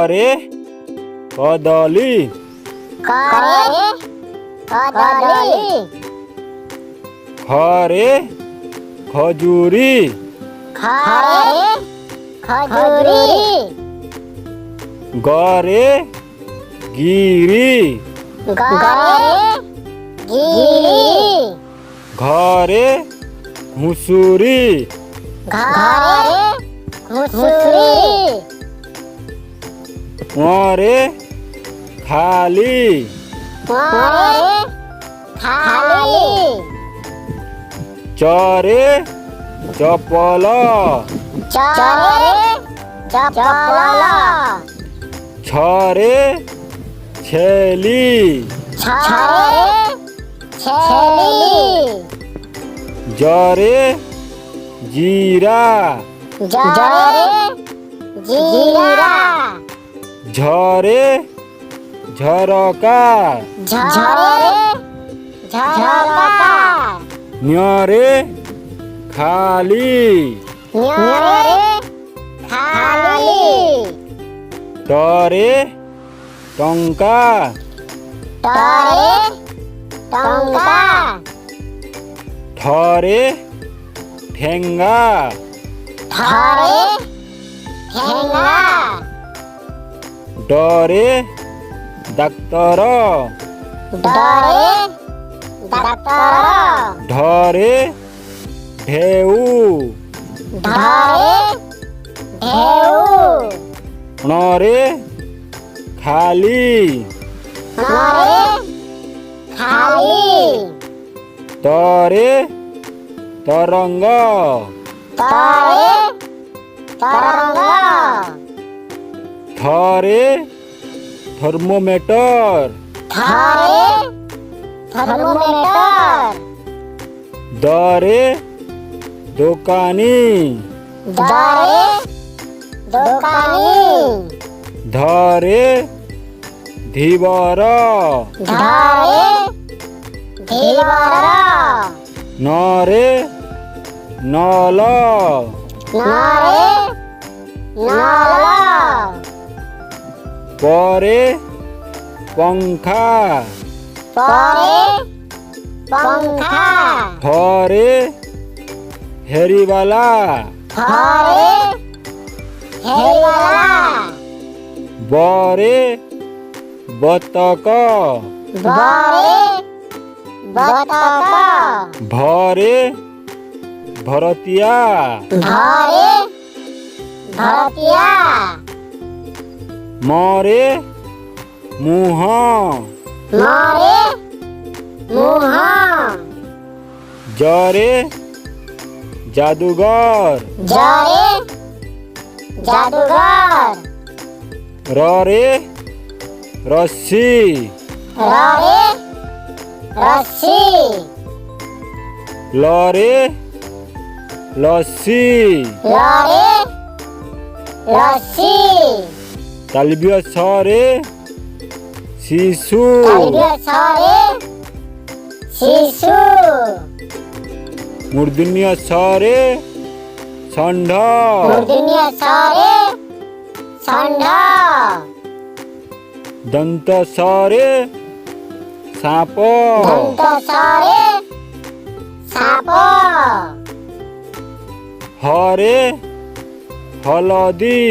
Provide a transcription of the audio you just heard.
करे कदली खरे खजूरी गरे गिरी घरे घुसुरी मरे खाली चरे चपल छरे छेली जरे जीरा झरे झरका न्यरे खाली टरे टंका थरे ठेंगा डरे डाक्तर ढरे ढेऊ णरे खाली तरे तरंग थरे थर्मोमीटर दरे दुकानी धरे धीवर नरे नल परे पंखा फरे हेरीवाला बरे बतक भरे भरतिया मरे मुँह जरे जादूगर ररे रस्सी लरे लस्सी तालव्य सरे शिशु मूर्धन्य सरे षंढ दंत सरे साप हरे हलदी